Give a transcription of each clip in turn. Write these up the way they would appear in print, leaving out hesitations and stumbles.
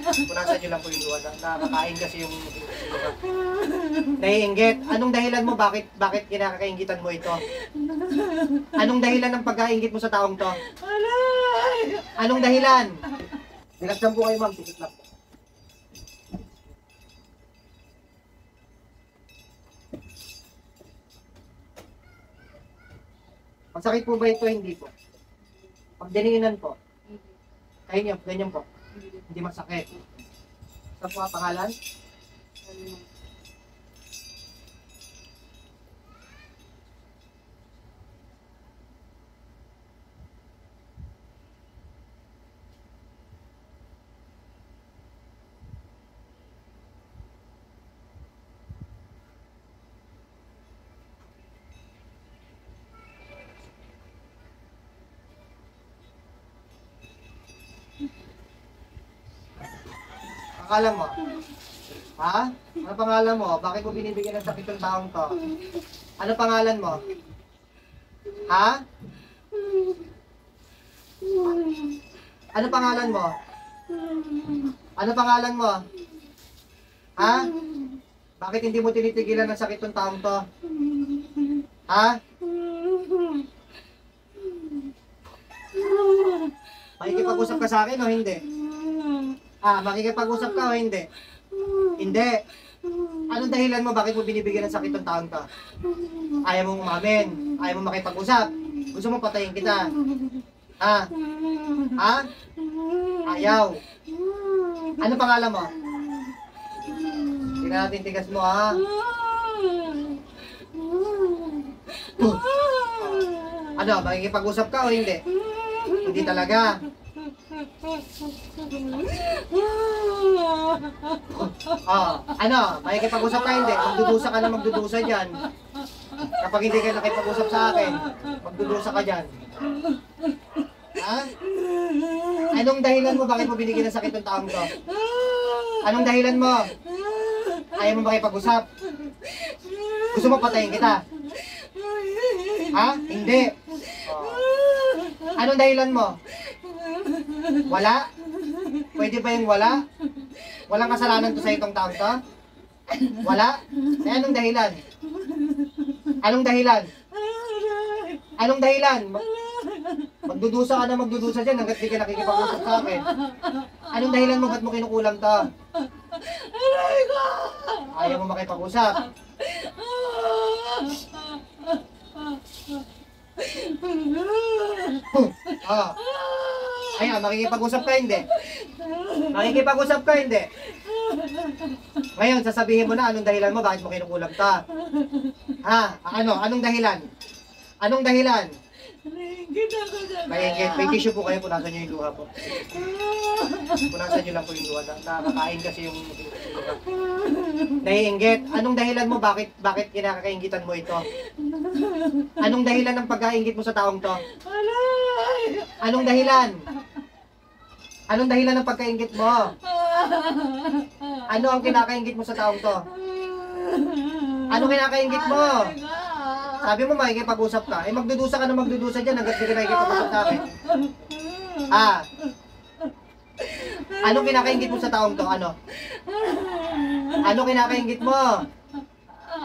Punasan nyo lang po yung luha. Nakakain kasi yung luha. Naiinggit. Anong dahilan mo? Bakit kinakaingitan mo ito? Anong dahilan ng pagkaingit mo sa taong to? Anong dahilan? Relax lang po kayo, ma'am. Tikit lang po. Masakit po ba ito? Hindi po. Pag dininginan po. Kaya niyo, ganyan po. Hindi masakit. Sa po ang pangalan? Akala mo? Ha? Ano pangalan mo? Bakit mo binibigyan ng sakit yung taong to? Ano pangalan mo? Ha? Ano pangalan mo? Ano pangalan mo? Ha? Bakit hindi mo tinitigilan ng sakit yung taong to? Ha? Makikipag-usap ka sa akin o hindi? Makikipag-usap ka o hindi? Hindi. Anong dahilan mo? Bakit mo binibigyan ng sakit ng taong to? Ayaw mong umamin. Ayaw mong makipag-usap. Gusto mo patayin kita. Ha? Ha? Ayaw. Ano pangalan mo? Tingnan natin tigas mo, ha? Ano? Makikipag-usap ka o hindi? Hindi talaga. Ano? Makikipag-usap ka hindi? Magdudusa ka na magdudusa dyan. Kapag hindi ka nakipag-usap sa akin, magdudusa ka dyan. Ha? Anong dahilan mo? Bakit mo binigyan ng sakit ng taong to? Anong dahilan mo? Ayaw mo makipag-usap? Gusto mo patayin kita? Ha? Hindi. Anong dahilan mo? Wala? Pwede ba yung wala? Walang kasalanan to sa itong taong to? Wala? Eh, anong dahilan? Anong dahilan? Anong dahilan? Magdudusa ka na magdudusa dyan hanggat di ka nakikipag-usap sa akin. Anong dahilan mo? Ba't mo kinukulam to? Ayaw mo makipag-usap? Ayan, makikipag-usap ka hindi? Makikipag-usap ka hindi? Ngayon, sasabihin mo na anong dahilan mo, bakit mo kinukulam ta? Anong dahilan? Anong dahilan? Naiingit. May tissue po kayo, punasan nyo yung luha po. Punasan nyo lang po yung luha. Nakakain kasi yung luha. Naiingit. Anong dahilan mo, bakit kinakaingitan mo ito? Anong dahilan ng pagkaingit mo sa taong to? Anong dahilan? Anong dahilan ng pagkaingit mo? Ano ang kinakaingit mo sa taong to? Ano kinakaingit mo? Sabi mo makikipag-usap ka. Eh magdudusa ka na magdudusa dyan hanggat di ka nakikipag-usap sa akin. Anong kinakaingit mo sa taong to? Ano? Ano kinakaingit mo?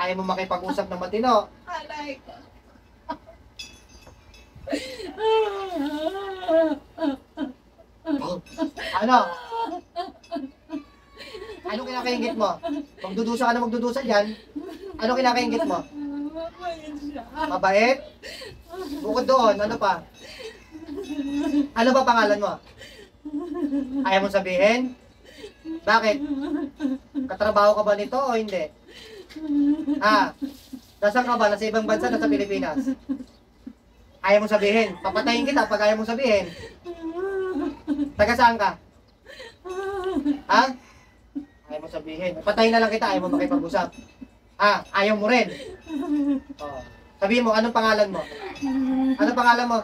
Ayaw mo makipag-usap ng matino. Ano? Ano kinakaingit mo? Magdudusa ka na magdudusa dyan. Ano kinakaingit mo? Mabait? Bukod doon, ano pa? Ano ba pangalan mo? Ayaw mo sabihin? Bakit? Katrabaho ka ba nito o hindi? Nasaan ka ba? Nasa ibang bansa, nasa Pilipinas? Ayaw mo sabihin? Papatayin kita pag ayaw mo sabihin. Taga saan ka? Ayaw mo sabihin. Patayin na lang kita, ayaw mo makipag-usap. Ayaw mo rin. Sabihin mo, anong pangalan mo? Anong pangalan mo?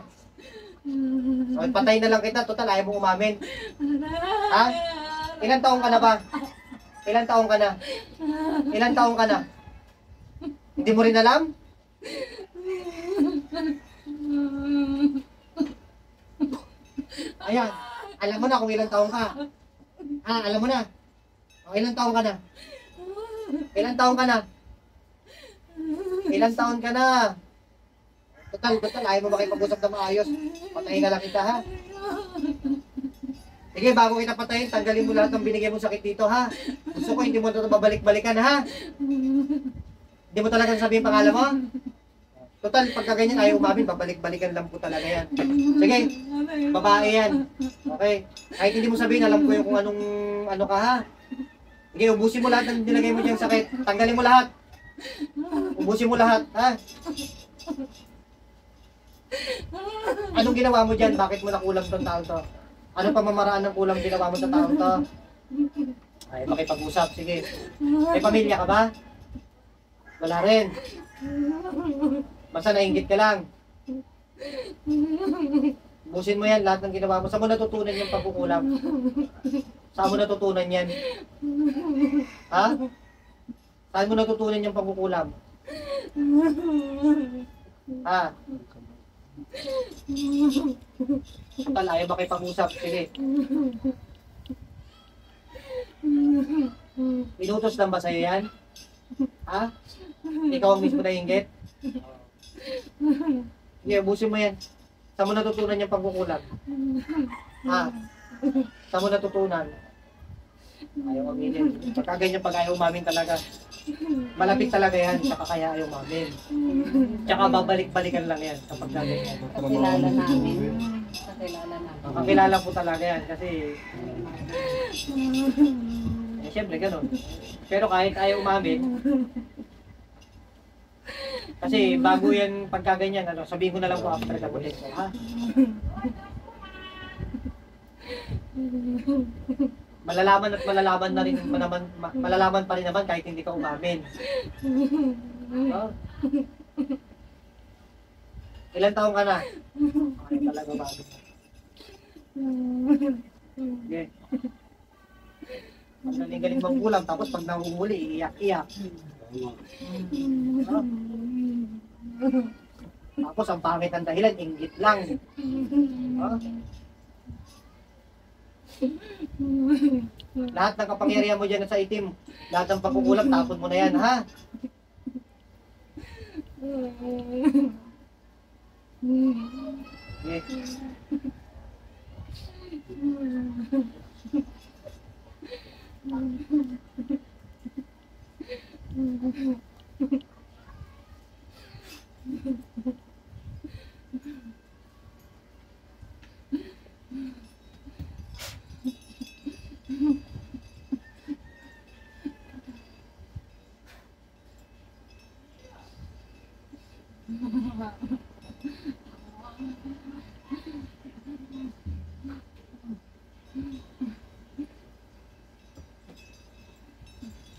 Patayin na lang kita, total, ayaw mo umamin. Ilan taong ka na ba? Ilan taong ka na? Ilan taong ka na? Hindi mo rin alam? Ayan, alam mo na kung ilang taong ka. Alam mo na. O, ilang taon ka na? Ilang taon ka na? Ilang taon ka na? Total, ayaw mo makipag-usap na maayos. Patayin na lang kita, ha? Sige, bago kita patayin, tanggalin mo lahat ng binigay mong sakit dito, ha? Gusto ko, hindi mo ito babalik-balikan, ha? Hindi mo talagang sabihin pangalan mo? Total, pagka ganyan, ayaw umamin, babalik-balikan lang po talaga yan. Sige, babae yan. Okay? Kahit hindi mo sabihin, alam ko yung kung anong, ano ka, ha? Sige, ubusin mo lahat ng nilagay mo diyang sakit. Tanggalin mo lahat. Ubusin mo lahat, ha? Anong ginawa mo dyan? Bakit mo nakulam tong tao to? Ano pamamaraan ng kulang ginawa mo sa tao to? Ay, makipag-usap. Sige. May pamilya ka ba? Wala rin. Basta nainggit ka lang. Busin mo yan lahat ng ginawa mo. Saan mo natutunan yung pagkukulam? Saan mo natutunan yan? Ha? Saan mo natutunan yung pagkukulam? Ha? Total, ayaw makipag-usap. Sige. Inutos lang ba sa'yo yan? Ha? Ikaw ang mismo nainggit? Sige, ubusin mo yan. Saan mo natutunan yung pagkukulam? Ha? Saan mo natutunan? Ayaw aminin. Pagka ganyan, pag ayaw umamin talaga, malapit talaga yan, tsaka kaya ayaw umamin. Tsaka babalik-balikan lang yan kapag ganyan. Kakilala namin. Kakilala namin. Kakilala po talaga yan kasi siyempre ganun. Pero kahit ayaw umamin, kasi bago yan pagkaganyan, ano, sabihin ko na lang po after the bullet mo, ha? Malalaman at malalaman na rin naman, malalaman pa rin naman kahit hindi ka umamin. Oh. Ilan taong ka na? Ay, talaga bago. Okay. Ang galing-galing magkulam, tapos pag nahumuli, iiyak-iyak. Oh. Tapos ang pangit ang dahilan, inggit lang. Oh. Lahat ng kapangyarihan mo dyan sa itim, lahat ng pagkukulam, tapon mo na yan, ha? Okay.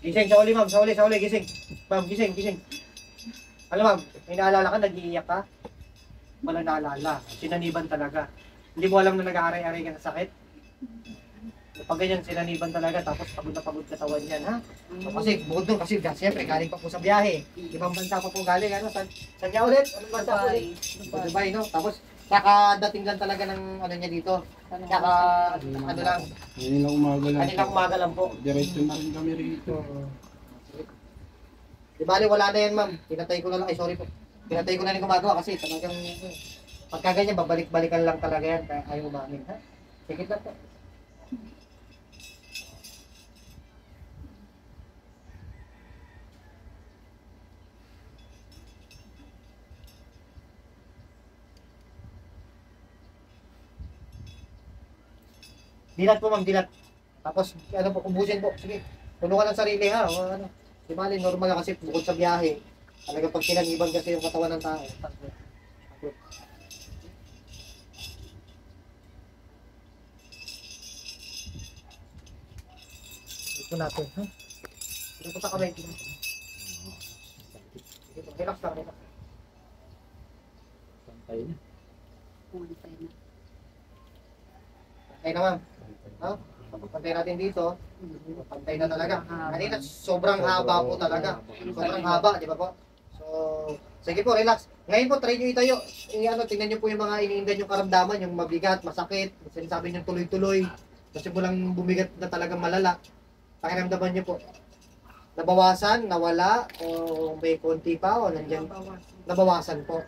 Gising, sa uli ma'am, sa uli, gising. Ma'am, gising. Alam ma'am, may naalala ka, nag-iiyak ka? Walang naalala, sinaniban talaga. Hindi mo alam na nag-aaray-aray ka sa sakit? Pag ganyan, sinaniban talaga, tapos pagod na pagod katawan yan, ha? So, kasi, bukod doon, kasi siyempre, galing pa po sa biyahe. Ibang bansa pa po galing, ano? Saan niya ulit? Anong bansa po ulit? Dubai, no? Tapos, kakadating lang talaga ng ano niya dito. Kaka, ano lang. Kanilang umaga lang. Kanilang umaga lang po. Diretso na rin kami rito. Di bali, wala na yan, ma'am. Pinatay ko na lang. Ay, sorry po. Pinatay ko na rin gumagawa kasi talagang pagka ganyan, babalik-balikan lang talaga yan. Kaya ayaw umamin, ha? Sikit lang po. Dilat po, ma'am, dilat. Tapos, ano po, kubusin po. Sige, tulungan ng sarili, ha? O, ano. Di bali, normal na kasi bukod sa biyahe. Talaga pag sinaniban kasi yung katawan ng tao. Ito natin, ha? Ito po sa kamay. Relax lang, relax. Pantay na. Pantay na, ma'am. Ha? Pantay natin dito. Pantay na talaga. Kanina, sobrang haba po talaga. Sobrang haba, di ba po? So, sige po, relax. Ngayon po, try nyo itayo. Tingnan nyo po yung mga iniindan yung karamdaman, yung mabigat, masakit, sinasabi nyo tuloy-tuloy. Kasi simulang bumigat na talagang malala, pakiramdaman niyo po, nabawasan, nawala, o may konti pa, o nandyan, nabawasan po.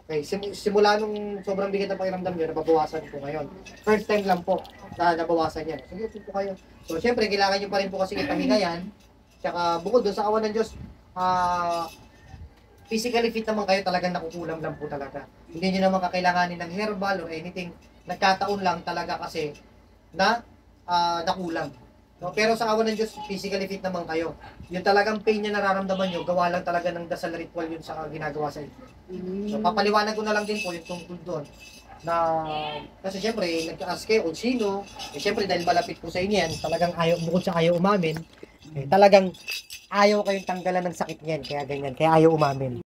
Okay, simula nung sobrang bigat na pakiramdam nyo, nababawasan po ngayon. First time lang po na nabawasan yan. Sige po kayo. So, syempre, kailangan nyo pa rin po kasi ipahinga yan. Tsaka, bukod doon sa awan ng Diyos, physically fit naman kayo, talagang nakukulam lang po talaga. Hindi nyo naman kakailanganin ng herbal or anything. Nagkataon lang talaga kasi na nakulang. No? Pero sa awan ng Diyos, physically fit naman kayo. Yung talagang pain na nararamdaman nyo, gawa lang talaga ng dasal ritual yun sa ginagawa sa inyo. So, papaliwanag ko na lang din po yung tungkol doon. Na, kasi syempre, nag-ask kayo kung sino. Syempre, dahil malapit po sa inyo yan, talagang ayaw, bukod sa ayaw umamin, talagang ayaw kayong tanggalan ng sakit niyan, kaya ganyan, kaya ayaw umamin.